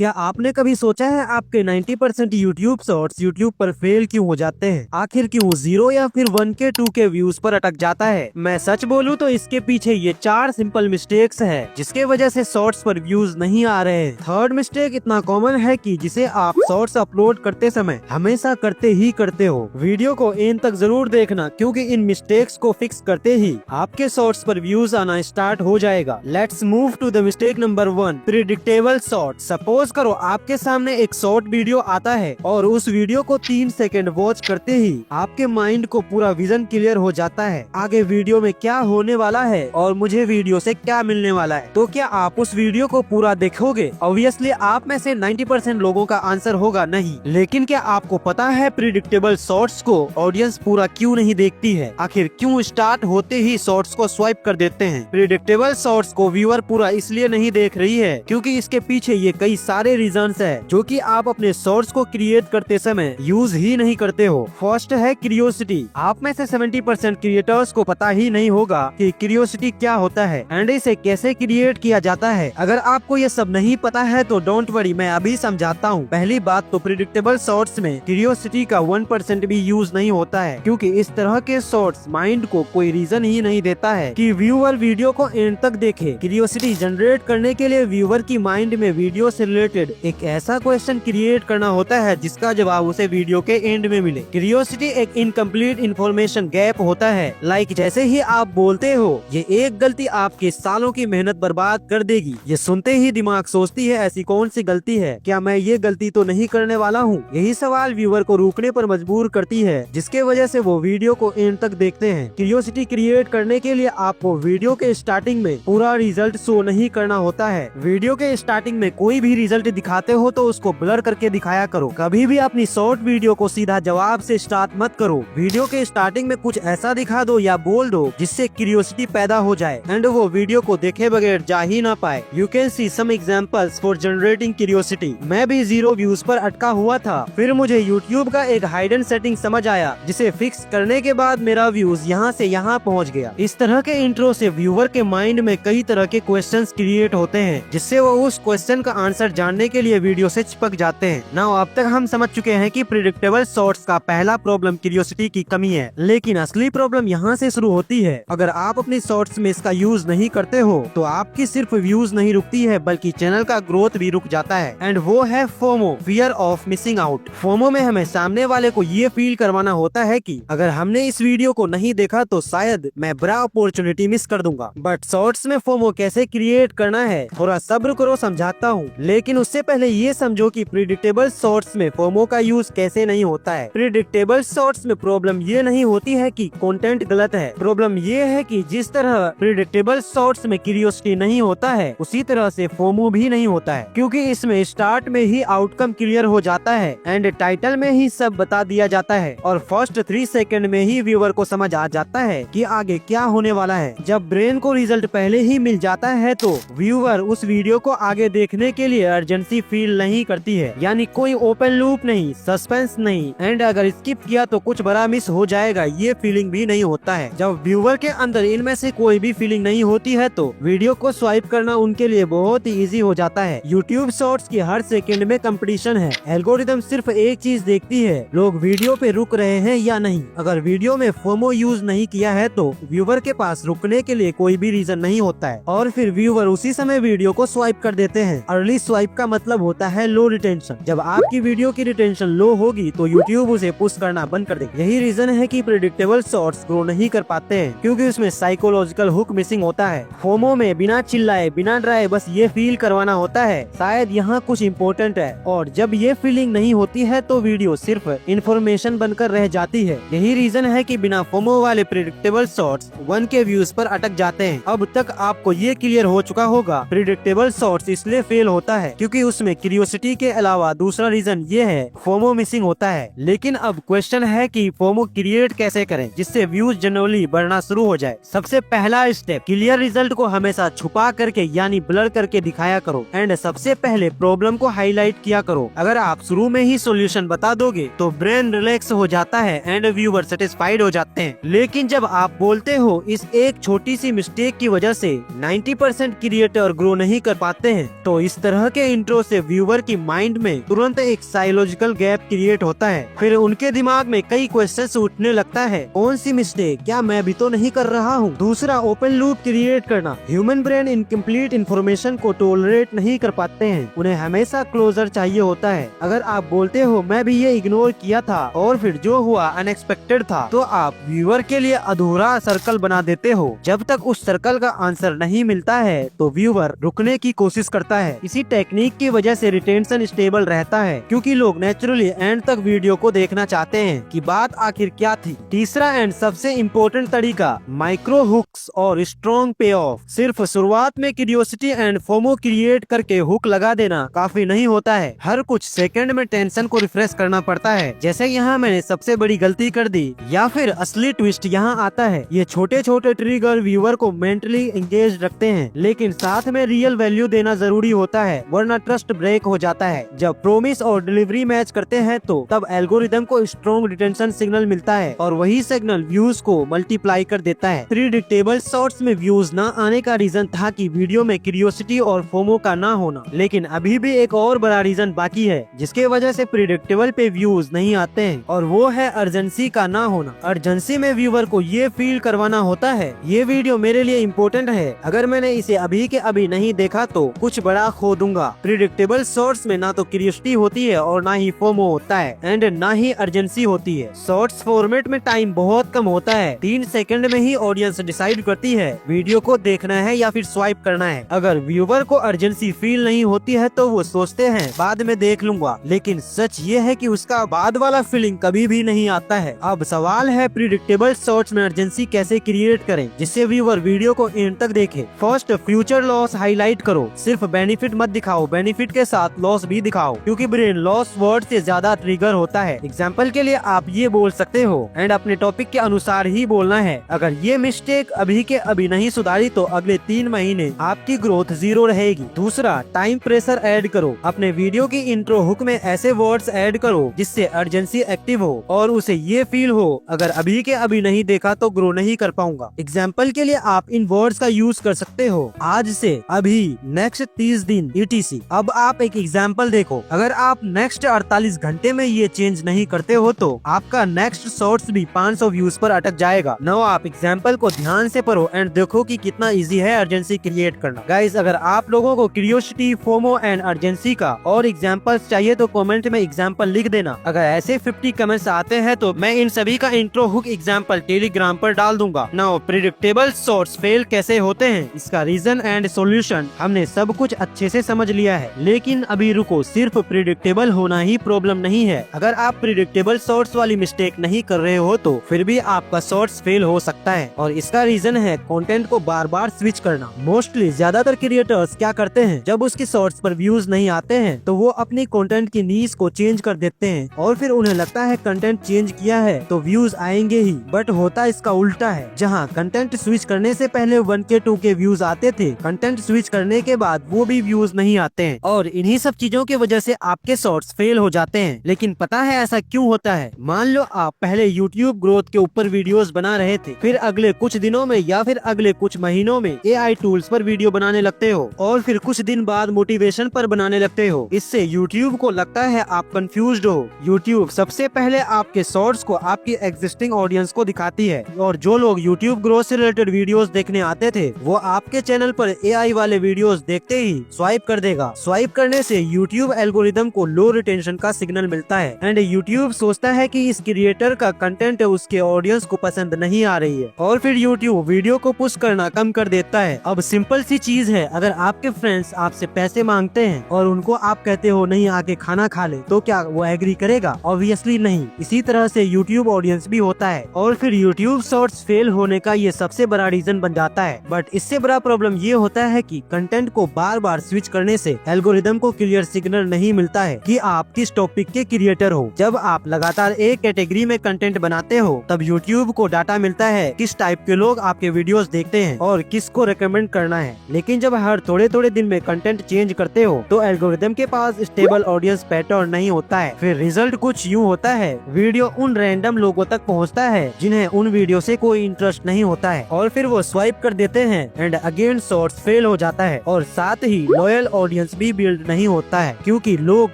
क्या आपने कभी सोचा है आपके 90% यूट्यूब शॉर्ट्स यूट्यूब पर फेल क्यों हो जाते हैं? आखिर क्यों 0 या फिर 1K 2K व्यूज पर अटक जाता है? मैं सच बोलूं तो इसके पीछे ये 4 सिंपल मिस्टेक्स है जिसके वजह से शॉर्ट्स पर व्यूज नहीं आ रहे हैं। थर्ड मिस्टेक इतना कॉमन है कि जिसे आप शॉर्ट्स अपलोड करते समय हमेशा करते हो। वीडियो को एंड तक जरूर देखना क्योंकि इन मिस्टेक्स को फिक्स करते ही आपके शॉर्ट्स पर व्यूज आना स्टार्ट हो जाएगा। Let's move to the mistake number 1, predictable short. Suppose करो आपके सामने एक शॉर्ट वीडियो आता है और उस वीडियो को 3 सेकंड वॉच करते ही आपके माइंड को पूरा विजन क्लियर हो जाता है आगे वीडियो में क्या होने वाला है और मुझे वीडियो से क्या मिलने वाला है। तो क्या आप उस वीडियो को पूरा देखोगे? ऑब्वियसली आप में से 90% लोगों का आंसर होगा नहीं। लेकिन क्या आपको पता है प्रिडिक्टेबल शॉर्ट्स को ऑडियंस पूरा क्यों नहीं देखती है? आखिर क्यों स्टार्ट होते ही शॉर्ट्स को स्वाइप कर देते हैं? प्रिडिक्टेबल शॉर्ट्स को व्यूअर पूरा इसलिए नहीं देख रही है क्योंकि इसके पीछे ये कई सारे रीजंस है जो कि आप अपने शॉर्ट्स को क्रिएट करते समय यूज ही नहीं करते हो। फर्स्ट है क्यूरियोसिटी। आप में से 70% क्रिएटर्स को पता ही नहीं होगा कि क्यूरियोसिटी क्या होता है एंड इसे कैसे क्रिएट किया जाता है। अगर आपको ये सब नहीं पता है तो डोंट वरी, मैं अभी समझाता हूँ। पहली बात तो प्रिडिक्टेबल शॉर्ट्स में क्यूरियोसिटी का 1% भी यूज नहीं होता है क्योंकि इस तरह के शॉर्ट्स माइंड को कोई रीजन ही नहीं देता है कि व्यूअर वीडियो को एंड तक देखे। क्यूरियोसिटी जनरेट करने के लिए व्यूअर की माइंड में वीडियो से रिलेटेड एक ऐसा क्वेश्चन क्रिएट करना होता है जिसका जवाब उसे वीडियो के एंड में मिले। क्यूरियोसिटी एक इनकम्प्लीट इन्फॉर्मेशन गैप होता है। लाइक जैसे ही आप बोलते हो ये एक गलती आपके सालों की मेहनत बर्बाद कर देगी। ये सुनते ही दिमाग सोचती है ऐसी कौन सी गलती है, क्या मैं ये गलती तो नहीं करने वाला हूँ? यही सवाल व्यूअर को रुकने पर मजबूर करती है जिसके वजह से वो वीडियो को एंड तक देखते हैं। क्यूरियोसिटी क्रिएट करने के लिए आपको वीडियो के स्टार्टिंग में पूरा रिजल्ट शो नहीं करना होता है। वीडियो के स्टार्टिंग में कोई भी रिजल्ट दिखाते हो तो उसको ब्लर करके दिखाया करो। कभी भी अपनी शॉर्ट वीडियो को सीधा जवाब से स्टार्ट मत करो। वीडियो के स्टार्टिंग में कुछ ऐसा दिखा दो या बोल दो जिससे क्यूरियोसिटी पैदा हो जाए एंड वो वीडियो को देखे बगैर जा ही ना पाए। You can see some examples for generating curiosity. मैं भी 0 व्यूज पर अटका हुआ था, फिर मुझे यूट्यूब का एक हाइडन सेटिंग समझ आया जिसे फिक्स करने के बाद मेरा व्यूज यहाँ से यहाँ पहुँच गया। इस तरह के इंट्रो से व्यूअर के माइंड में कई तरह के क्वेश्चंस क्रिएट होते हैं जिससे वो उस क्वेश्चन का आंसर जानने के लिए वीडियो से चिपक जाते हैं। नाउ अब तक हम समझ चुके हैं कि प्रिडिक्टेबल शॉर्ट्स का पहला प्रॉब्लम क्यूरियोसिटी की कमी है, लेकिन असली प्रॉब्लम यहाँ से शुरू होती है। अगर आप अपनी शॉर्ट्स में इसका यूज नहीं करते हो तो आपकी सिर्फ व्यूज नहीं रुकती है बल्कि चैनल का ग्रोथ भी रुक जाता है एंड वो है FOMO, fear of missing out. FOMO में हमें सामने वाले को ये फील करवाना होता है कि अगर हमने इस वीडियो को नहीं देखा तो शायद मैं बड़ा अपॉर्चुनिटी मिस कर दूंगा। बट शॉर्ट्स में फोमो कैसे क्रिएट करना है थोड़ा सब्र करो, समझाता हूँ। लेकिन उससे पहले ये समझो कि प्रिडिक्टेबल शॉर्ट्स में फोमो का यूज कैसे नहीं होता है। प्रिडिक्टेबल शॉर्ट्स में प्रॉब्लम ये नहीं होती है कि कंटेंट गलत है, प्रॉब्लम ये है कि जिस तरह प्रिडिक्टेबल शॉर्ट्स में क्यूरियोसिटी नहीं होता है उसी तरह से फोमो भी नहीं होता है क्योंकि इसमें स्टार्ट में ही आउटकम क्लियर हो जाता है एंड टाइटल में ही सब बता दिया जाता है और फर्स्ट 3 सेकंड में ही व्यूअर को समझ आ जाता है कि आगे क्या होने वाला है। जब ब्रेन को रिजल्ट पहले ही मिल जाता है तो व्यूअर उस वीडियो को आगे देखने के लिए अर्जेंसी फील नहीं करती है, यानी कोई ओपन लूप नहीं, सस्पेंस नहीं एंड अगर स्किप किया तो कुछ बड़ा मिस हो जाएगा ये फीलिंग भी नहीं होता है। जब व्यूअर के अंदर इनमें से कोई भी फीलिंग नहीं होती है तो वीडियो को स्वाइप करना उनके लिए बहुत ही इजी हो जाता है। यूट्यूब शॉर्ट्स की हर सेकंड में कंपटीशन है। एल्गोरिथम सिर्फ एक चीज देखती है, लोग वीडियो पे रुक रहे हैं या नहीं। अगर वीडियो में फोमो यूज नहीं किया है तो व्यूअर के पास रुकने के लिए कोई भी रीजन नहीं होता है और फिर व्यूअर उसी समय वीडियो को स्वाइप कर देते हैं। अर्ली स्वाइप का मतलब होता है लो रिटेंशन। जब आपकी वीडियो की रिटेंशन लो होगी तो यूट्यूब उसे पुश करना बंद कर देगा। यही रीजन है कि प्रेडिक्टेबल शॉर्ट्स ग्रो नहीं कर पाते हैं क्योंकि उसमें साइकोलॉजिकल हुक मिसिंग होता है। फोमो में बिना चिल्लाए बिना डराए बस ये फील करवाना होता है शायद यहाँ कुछ इम्पोर्टेंट है और जब ये फीलिंग नहीं होती है तो वीडियो सिर्फ इन्फॉर्मेशन बनकर रह जाती है। यही रीजन है कि बिना फोमो वाले प्रेडिक्टेबल शॉर्ट्स 1K व्यूज पर अटक जाते हैं। अब तक आपको ये क्लियर हो चुका होगा प्रेडिक्टेबल शॉर्ट्स इसलिए फेल होता है क्योंकि उसमें क्यूरियोसिटी के अलावा दूसरा रीजन ये है फोमो मिसिंग होता है। लेकिन अब क्वेश्चन है कि फोमो क्रिएट कैसे करें जिससे व्यूज जनरली बढ़ना शुरू हो जाए। सबसे पहला स्टेप, क्लियर रिजल्ट को हमेशा छुपा करके यानी ब्लर करके दिखाया करो एंड सबसे पहले प्रॉब्लम को हाईलाइट किया करो। अगर आप शुरू में ही सोल्यूशन बता दोगे तो ब्रेन रिलैक्स हो जाता है एंड व्यूअर सेटिस्फाइड हो जाते हैं। लेकिन जब आप बोलते हो इस एक छोटी सी मिस्टेक की वजह से 90% क्रिएटर ग्रो नहीं कर पाते हैं तो इस तरह के इंट्रो से व्यूवर की माइंड में तुरंत एक साइकोलॉजिकल गैप क्रिएट होता है। फिर उनके दिमाग में कई क्वेश्चंस उठने लगता है, कौन सी मिस्टेक, क्या मैं भी तो नहीं कर रहा हूँ। दूसरा, ओपन लूप क्रिएट करना। ह्यूमन ब्रेन इनकम्प्लीट इन्फॉर्मेशन को टॉलरेट नहीं कर पाते हैं, उन्हें हमेशा क्लोजर चाहिए होता है। अगर आप बोलते हो मैं भी ये इग्नोर किया था और फिर जो हुआ अनएक्सपेक्टेड था, तो आप व्यूअर के लिए अधूरा सर्कल बना देते हो। जब तक उस सर्कल का आंसर नहीं मिलता है तो व्यूअर रुकने की कोशिश करता है। इसी टेक्निक की वजह से रिटेंशन स्टेबल रहता है, क्योंकि लोग नेचुरली एंड तक वीडियो को देखना चाहते हैं कि बात आखिर क्या थी। तीसरा एंड सबसे इम्पोर्टेंट तरीका, माइक्रो हुक्स और स्ट्रॉन्ग पे ऑफ। सिर्फ शुरुआत में क्यूरियोसिटी एंड फोमो क्रिएट करके हुक लगा देना काफी नहीं होता है। हर कुछ सेकंड में टेंशन को रिफ्रेश करना पड़ता है। जैसे यहाँ मैंने सबसे बड़ी गलती कर दी, या फिर असली ट्विस्ट यहाँ आता है। ये छोटे छोटे ट्रिगर व्यूअर को मेंटली एंगेज रखते हैं, लेकिन साथ में रियल वैल्यू देना जरूरी होता है, वरना ट्रस्ट ब्रेक हो जाता है। जब प्रोमिस और डिलीवरी मैच करते हैं तो तब एल्गोरिदम को स्ट्रॉन्ग रिटेंशन सिग्नल मिलता है और वही सिग्नल व्यूज को मल्टीप्लाई कर देता है। प्रिडिक्टेबल शॉर्ट्स में व्यूज न आने का रीजन था कि वीडियो में क्यूरियोसिटी और फोमो का ना होना, लेकिन अभी भी एक और बड़ा रीजन बाकी है जिसके वजह से प्रिडिक्टेबल पे व्यूज नहीं आते हैं, और वो है अर्जेंसी का ना होना। अर्जेंसी में व्यूअर को ये फील करवाना होता है, ये वीडियो मेरे लिए इम्पोर्टेंट है, अगर मैंने इसे अभी के अभी नहीं देखा तो कुछ बड़ा खो दूंगा। प्रिडिक्टेबल शॉर्ट्स में ना तो क्यूरियोसिटी होती है और ना ही फोमो होता है, एंड ना ही अर्जेंसी होती है। शॉर्ट्स फॉर्मेट में टाइम बहुत कम होता है, 3 सेकंड में ही ऑडियंस डिसाइड करती है वीडियो को देखना है या फिर स्वाइप करना है। अगर व्यूअर को अर्जेंसी फील नहीं होती है तो वो सोचते हैं बाद में देख लूंगा, लेकिन सच ये है कि उसका बाद वाला फीलिंग कभी भी नहीं आता है। अब सवाल है प्रिडिक्टेबल शॉर्ट्स में अर्जेंसी कैसे क्रिएट करें जिससे व्यूअर वीडियो को एंड तक देखे। फर्स्ट, फ्यूचर लॉस हाईलाइट करो। सिर्फ बेनिफिट मत दिखाओ, बेनिफिट के साथ लॉस भी दिखाओ, क्योंकि ब्रेन लॉस वर्ड से ज्यादा ट्रिगर होता है। एग्जाम्पल के लिए आप ये बोल सकते हो, एंड अपने टॉपिक के अनुसार ही बोलना है, अगर ये मिस्टेक अभी के अभी नहीं सुधारी तो अगले 3 महीने आपकी ग्रोथ 0 रहेगी। दूसरा, टाइम प्रेशर ऐड करो। अपने वीडियो की इंट्रो हुक में ऐसे वर्ड्स ऐड करो जिससे अर्जेंसी एक्टिव हो और उसे ये फील हो अगर अभी के अभी नहीं देखा तो ग्रो नहीं कर पाऊंगा। एग्जाम्पल के लिए आप इन वर्ड्स का यूज कर सकते हो, आज से, अभी, नेक्स्ट 30 दिन etc। अब आप एक एग्जाम्पल देखो, अगर आप नेक्स्ट 48 घंटे में ये चेंज नहीं करते हो तो आपका नेक्स्ट शॉर्ट्स भी 500 व्यूज पर अटक जाएगा। नाउ आप एग्जाम्पल को ध्यान से पढ़ो एंड देखो कि कितना इजी है अर्जेंसी क्रिएट करना। गाइस, अगर आप लोगों को क्यूरियोसिटी, फोमो एंड अर्जेंसी का और एग्जाम्पल्स चाहिए तो कमेंट में एग्जाम्पल लिख देना। अगर ऐसे 50 कमेंट्स आते हैं तो मैं इन सभी का इंट्रो हुक एग्जाम्पल टेलीग्राम पर डाल दूंगा। नाउ प्रिडिक्टेबल शॉर्ट्स फेल कैसे होते हैं, इसका रीजन एंड सॉल्यूशन हमने सब कुछ अच्छे से समझ लिया है, लेकिन अभी रुको, सिर्फ प्रिडिक्टेबल होना ही प्रॉब्लम नहीं है। अगर आप प्रिडिक्टेबल शॉर्ट्स वाली मिस्टेक नहीं कर रहे हो तो फिर भी आपका शॉर्ट्स फेल हो सकता है, और इसका रीजन है कंटेंट को बार बार स्विच करना। मोस्टली ज्यादातर क्रिएटर्स क्या करते हैं, जब उसकी शॉर्ट्स पर व्यूज नहीं आते हैं तो वो अपनी कंटेंट की नीश को चेंज कर देते हैं, और फिर उन्हें लगता है कंटेंट चेंज किया है तो व्यूज आएंगे ही, बट होता इसका उल्टा है। जहाँ कंटेंट स्विच करने से पहले 1K 2K व्यूज आते थे, कंटेंट स्विच करने के बाद वो भी व्यूज नहीं आते हैं, और इन्हीं सब चीजों की वजह से आपके शॉर्ट्स फेल हो जाते हैं। लेकिन पता है ऐसा क्यों होता है? मान लो आप पहले YouTube ग्रोथ के ऊपर वीडियोस बना रहे थे, फिर अगले कुछ दिनों में या फिर अगले कुछ महीनों में AI टूल्स पर वीडियो बनाने लगते हो, और फिर कुछ दिन बाद मोटिवेशन पर बनाने लगते हो। इससे YouTube को लगता है आप कंफ्यूज्ड हो। YouTube सबसे पहले आपके शॉर्ट्स को आपकी एग्जिस्टिंग ऑडियंस को दिखाती है, और जो लोग YouTube ग्रोथ से रिलेटेड वीडियोस देखने आते थे वो आपके चैनल पर AI वाले वीडियोस देखते ही स्वाइप कर देगा। स्वाइप करने से YouTube एल्गोरिदम को लो रिटेंशन का सिग्नल मिलता है, एंड YouTube सोचता है कि इस क्रिएटर का कंटेंट उसके ऑडियंस को पसंद नहीं आ रही है, और फिर YouTube वीडियो को पुश करना कम कर देता है। अब सिंपल सी चीज है, अगर आपके फ्रेंड्स आपसे पैसे मांगते हैं और उनको आप कहते हो नहीं आके खाना खा ले, तो क्या वो एग्री करेगा? ऑब्वियसली नहीं। इसी तरह से YouTube ऑडियंस भी होता है, और फिर YouTube शॉर्ट्स फेल होने का ये सबसे बड़ा रीजन बन जाता है। बट इससे बड़ा प्रॉब्लम ये होता है कि कंटेंट को बार बार स्विच करने से एल्गोरिदम को क्लियर सिग्नल नहीं मिलता है कि आप किस टॉपिक के क्रिएटर हो। जब आप लगातार एक कैटेगरी में कंटेंट बनाते हो तब YouTube को डाटा मिलता है किस टाइप के लोग आपके वीडियोस देखते हैं और किसको रेकमेंड करना है। लेकिन जब हर थोड़े थोड़े दिन में कंटेंट चेंज करते हो तो एल्गोरिदम के पास स्टेबल ऑडियंस पैटर्न नहीं होता है। फिर रिजल्ट कुछ यूँ होता है, वीडियो उन रैंडम लोगों तक पहुँचता है जिन्हें उन वीडियो से कोई इंटरेस्ट नहीं होता है, और फिर वो स्वाइप कर देते हैं, एंड अगेन शॉर्ट्स फेल हो जाता है, और साथ ही लॉयल और ऑडियंस भी बिल्ड नहीं होता है, क्योंकि लोग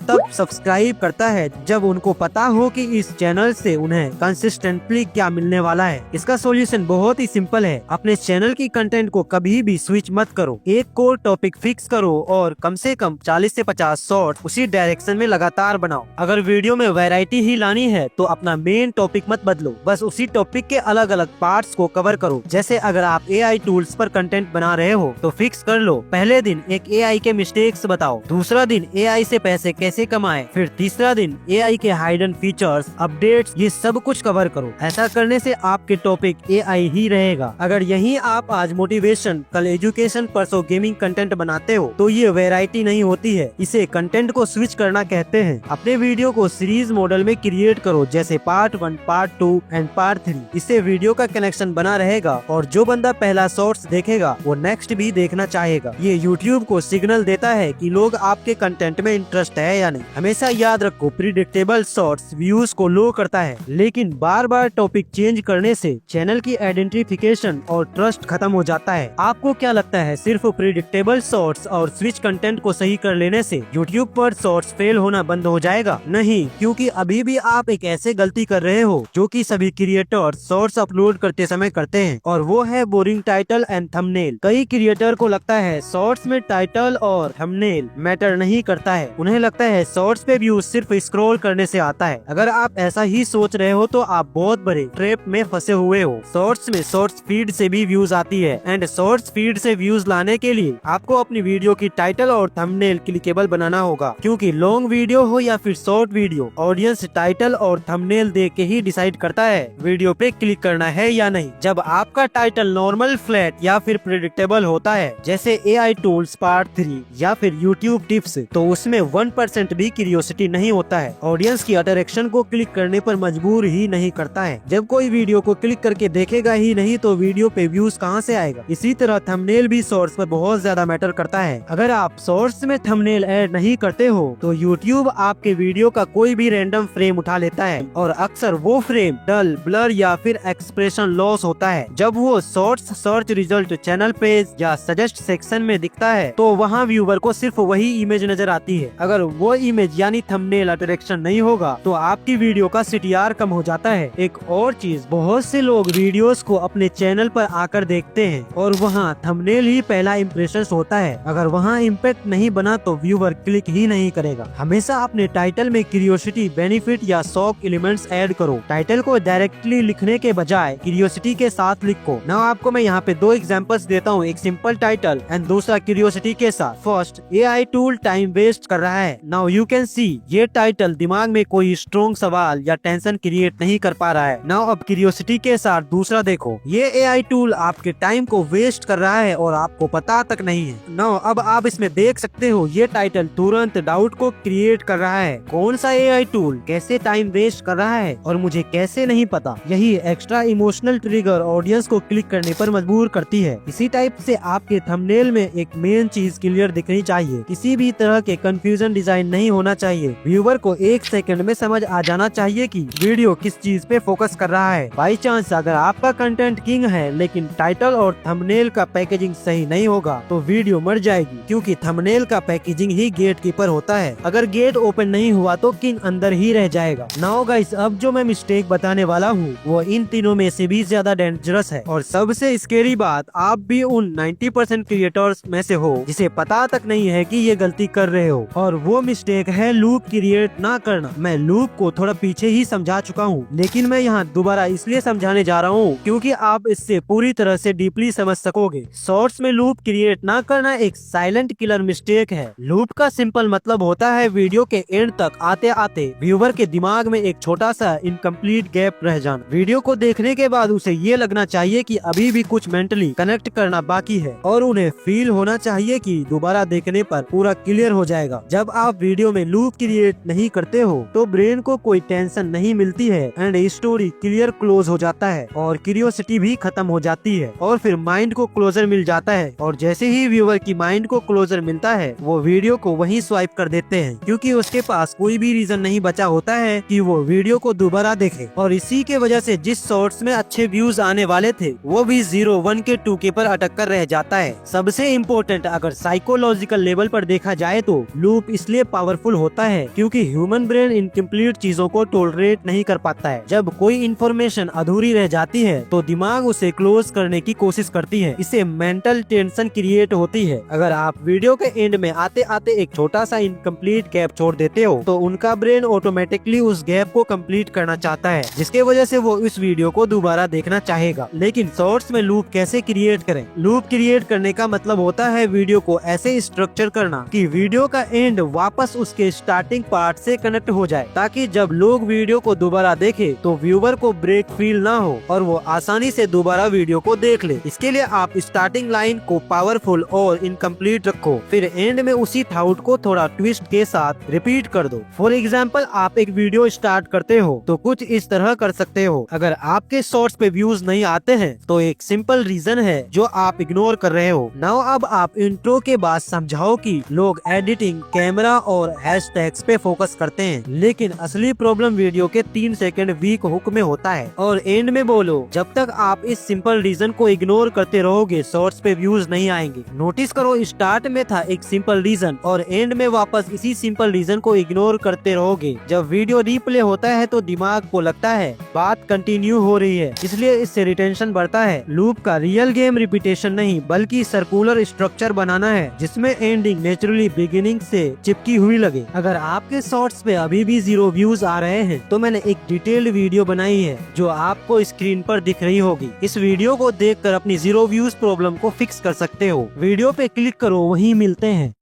तब सब्सक्राइब करता है जब उनको पता हो कि इस चैनल से उन्हें कंसिस्टेंटली क्या मिलने वाला है। इसका सॉल्यूशन बहुत ही सिंपल है। अपने चैनल की कंटेंट को कभी भी स्विच मत करो। एक कोर टॉपिक फिक्स करो और कम से कम 40 से 50 शॉर्ट उसी डायरेक्शन में लगातार बनाओ। अगर वीडियो में वैरायटी ही लानी है तो अपना मेन टॉपिक मत बदलो, बस उसी टॉपिक के अलग अलग पार्ट्स को कवर करो। जैसे अगर आप AI टूल्स पर कंटेंट बना रहे हो तो फिक्स कर लो, पहले दिन एक AI के मिस्टेक्स बताओ, दूसरा दिन AI से पैसे कैसे कमाए, फिर तीसरा दिन AI के हाइडन फीचर्स, अपडेट्स, ये सब कुछ कवर करो। ऐसा करने से आपके टॉपिक AI ही रहेगा। अगर यही आप आज मोटिवेशन, कल एजुकेशन, परसों गेमिंग कंटेंट बनाते हो तो ये वैरायटी नहीं होती है, इसे कंटेंट को स्विच करना कहते हैं। अपने वीडियो को सीरीज मॉडल में क्रिएट करो, जैसे पार्ट 1, पार्ट 2 एंड पार्ट 3। इससे वीडियो का कनेक्शन बना रहेगा और जो बंदा पहला शॉर्ट्स देखेगा वो नेक्स्ट भी देखना चाहेगा। ये YouTube को सिग्नल देता है कि लोग आपके कंटेंट में इंटरेस्ट है या नहीं। हमेशा याद रखो, प्रिडिक्टेबल शॉर्ट्स व्यूज को लो करता है, लेकिन बार बार टॉपिक चेंज करने से चैनल की आइडेंटिफिकेशन और ट्रस्ट खत्म हो जाता है। आपको क्या लगता है सिर्फ प्रिडिक्टेबल शॉर्ट्स और स्विच कंटेंट को सही कर लेने से YouTube पर शॉर्ट्स फेल होना बंद हो जाएगा? नहीं, क्योंकि अभी भी आप एक ऐसे गलती कर रहे हो जो कि सभी क्रिएटर शॉर्ट्स अपलोड करते समय करते हैं, और वो है बोरिंग टाइटल एंड थंबनेल। कई क्रिएटर को लगता है शॉर्ट्स में टाइटल और थंबनेल मैटर नहीं करता है। उन्हें लगता है शॉर्ट्स पे व्यूज सिर्फ स्क्रॉल करने से आता है। अगर आप ऐसा ही सोच रहे हो तो आप बहुत बड़े ट्रैप में फंसे हुए हो। शॉर्ट्स में शॉर्ट्स फीड से भी व्यूज आती है, एंड शॉर्ट्स फीड से व्यूज लाने के लिए आपको अपनी वीडियो की टाइटल और थंबनेल क्लिकेबल बनाना होगा, क्योंकि लॉन्ग वीडियो हो या फिर शॉर्ट वीडियो, ऑडियंस टाइटल और थंबनेल देख के ही डिसाइड करता है वीडियो पे क्लिक करना है या नहीं। जब आपका टाइटल नॉर्मल, फ्लैट या फिर प्रेडिक्टेबल होता है, जैसे AI टूल्स पार्ट 3 या फिर YouTube टिप्स, तो उसमें 1% भी क्यूरियोसिटी नहीं होता है। ऑडियंस की अट्रैक्शन को क्लिक करने पर मजबूर ही नहीं करता है। जब कोई वीडियो को क्लिक करके देखेगा ही नहीं तो वीडियो पे व्यूज कहां से आएगा? इसी तरह थंबनेल भी शॉर्ट्स पर बहुत ज्यादा मैटर करता है। अगर आप शॉर्ट्स में थंबनेल ऐड नहीं करते हो तो YouTube आपके वीडियो का कोई भी रैंडम फ्रेम उठा लेता है, और अक्सर वो फ्रेम डल, ब्लर या फिर एक्सप्रेशन लॉस होता है। जब वो shorts search result, channel page या सजेस्ट सेक्शन में दिखता है तो वहाँ व्यूवर को सिर्फ वही इमेज नजर आती है। अगर वो इमेज यानी थंबनेल अट्रैक्शन नहीं होगा तो आपकी वीडियो का CTR कम हो जाता है। एक और चीज, बहुत से लोग वीडियोस को अपने चैनल पर आकर देखते हैं और वहाँ थंबनेल ही पहला इम्प्रेशन होता है। अगर वहाँ इम्पैक्ट नहीं बना तो व्यूवर क्लिक ही नहीं करेगा। हमेशा अपने टाइटल में क्यूरियोसिटी, बेनिफिट या शॉक एलिमेंट्स ऐड करो। टाइटल को डायरेक्टली लिखने के बजाय क्यूरियोसिटी के साथ लिखो। ना आपको मैं यहाँ पे 2 एग्जांपल्स देता हूँ, एक सिंपल टाइटल एंड दूसरा क्यूरियोसिटी के साथ। First, AI tool time waste कर रहा है। नाउ यू कैन सी, ये टाइटल दिमाग में कोई स्ट्रॉन्ग सवाल या टेंशन क्रिएट नहीं कर पा रहा है। नाउ अब क्यूरियोसिटी के साथ दूसरा देखो, ये AI टूल आपके टाइम को वेस्ट कर रहा है और आपको पता तक नहीं है। नाउ अब आप इसमें देख सकते हो, ये टाइटल तुरंत डाउट को क्रिएट कर रहा है। कौन सा AI टूल कैसे टाइम वेस्ट कर रहा है और मुझे कैसे नहीं पता? यही एक्स्ट्रा इमोशनल ट्रिगर ऑडियंस को क्लिक करने पर मजबूर करती है। इसी टाइप से आपके थंबनेल में एक मेन चीज क्लियर दिखनी चाहिए। किसी भी तरह के कंफ्यूजन डिजाइन नहीं होना चाहिए। व्यूवर को 1 सेकंड में समझ आ जाना चाहिए कि वीडियो किस चीज पे फोकस कर रहा है। बाई चांस अगर आपका कंटेंट किंग है लेकिन टाइटल और थंबनेल का पैकेजिंग सही नहीं होगा तो वीडियो मर जाएगी, क्योंकि थंबनेल का पैकेजिंग ही गेट कीपर होता है। अगर गेट ओपन नहीं हुआ तो किंग अंदर ही रह जाएगा। नाउ गाइस, अब जो मैं मिस्टेक बताने वाला हूँ वो इन तीनों में से भी ज्यादा डेंजरस है, और सबसे स्केरी बात, आप भी उन 90% क्रिएटर्स में से हो जिसे पता तक नहीं है कि ये गलती कर रहे हो, और वो मिस्टेक है लूप क्रिएट ना करना। मैं लूप को थोड़ा पीछे ही समझा चुका हूँ, लेकिन मैं यहाँ दोबारा इसलिए समझाने जा रहा हूँ क्योंकि आप इससे पूरी तरह से डीपली समझ सकोगे। शॉर्ट्स में लूप क्रिएट ना करना एक साइलेंट किलर मिस्टेक है। लूप का सिंपल मतलब होता है वीडियो के एंड तक आते आते व्यूवर के दिमाग में एक छोटा सा इनकम्प्लीट गैप रह जाना। वीडियो को देखने के बाद उसे ये लगना चाहिए कि अभी भी कुछ मेंटली कनेक्ट करना बाकी है, और उन्हें फील होना चाहिए कि दोबारा देखने पर पूरा क्लियर हो जाएगा। जब आप वीडियो में लूप क्रिएट नहीं करते हो तो ब्रेन को कोई टेंशन नहीं मिलती है एंड स्टोरी क्लियर क्लोज हो जाता है और क्यूरियोसिटी भी खत्म हो जाती है, और फिर माइंड को क्लोजर मिल जाता है। और जैसे ही व्यूअर की माइंड को क्लोजर मिलता है वो वीडियो को वहीं स्वाइप कर देते हैं, क्योंकि उसके पास कोई भी रीजन नहीं बचा होता है कि वो वीडियो को दोबारा देखे। और इसी के वजह से जिस शॉर्ट्स में अच्छे व्यूज आने वाले थे वो भी 0, 1 के 2 के पर अटक कर रह जाता है। सबसे इम्पोर्टेंट, अगर साइकोलॉजी साइकोलॉजिकल लेवल पर देखा जाए तो लूप इसलिए पावरफुल होता है क्योंकि ह्यूमन ब्रेन इनकम्प्लीट चीजों को टॉलरेट नहीं कर पाता है। जब कोई इन्फॉर्मेशन अधूरी रह जाती है तो दिमाग उसे क्लोज करने की कोशिश करती है, इससे मेंटल टेंशन क्रिएट होती है। अगर आप वीडियो के एंड में आते आते एक छोटा सा इनकम्प्लीट गैप छोड़ देते हो तो उनका ब्रेन ऑटोमेटिकली उस गैप को कंप्लीट करना चाहता है, जिसके वजह से वो इस वीडियो को दोबारा देखना चाहेगा। लेकिन शॉर्ट्स में लूप कैसे क्रिएट करें? लूप क्रिएट करने का मतलब होता है वीडियो को ऐसे स्ट्रक्चर करना कि वीडियो का एंड वापस उसके स्टार्टिंग पार्ट से कनेक्ट हो जाए, ताकि जब लोग वीडियो को दोबारा देखे तो व्यूवर को ब्रेक फील ना हो और वो आसानी से दोबारा वीडियो को देख ले। इसके लिए आप स्टार्टिंग लाइन को पावरफुल और इनकम्प्लीट रखो, फिर एंड में उसी थॉट को थोड़ा ट्विस्ट के साथ रिपीट कर दो। फॉर एग्जाम्पल, आप एक वीडियो स्टार्ट करते हो तो कुछ इस तरह कर सकते हो। अगर आपके शॉर्ट्स पे व्यूज नहीं आते हैं तो एक सिंपल रीजन है जो आप इग्नोर कर रहे हो। नाउ अब आप इंट्रो के बाद समझाओ कि लोग एडिटिंग, कैमरा और हैशटैग्स पे फोकस करते हैं, लेकिन असली प्रॉब्लम वीडियो के 3 सेकंड वीक हुक में होता है। और एंड में बोलो, जब तक आप इस सिंपल रीजन को इग्नोर करते रहोगे शॉर्ट्स पे व्यूज नहीं आएंगे। नोटिस करो, स्टार्ट में था एक सिंपल रीजन और एंड में वापस इसी सिंपल रीजन को इग्नोर करते रहोगे। जब वीडियो रीप्ले होता है तो दिमाग को लगता है बात कंटिन्यू हो रही है, इसलिए इससे रिटेंशन बढ़ता है। लूप का रियल गेम रिपीटेशन नहीं बल्कि सर्कुलर स्ट्रक्चर बनाना है जिसमें एंडिंग नेचुरली बिगिनिंग से चिपकी हुई लगे। अगर आपके शॉर्ट्स पे अभी भी 0 व्यूज आ रहे हैं तो मैंने एक डिटेल्ड वीडियो बनाई है जो आपको स्क्रीन पर दिख रही होगी। इस वीडियो को देखकर अपनी 0 व्यूज प्रॉब्लम को फिक्स कर सकते हो। वीडियो पे क्लिक करो, वहीं मिलते हैं।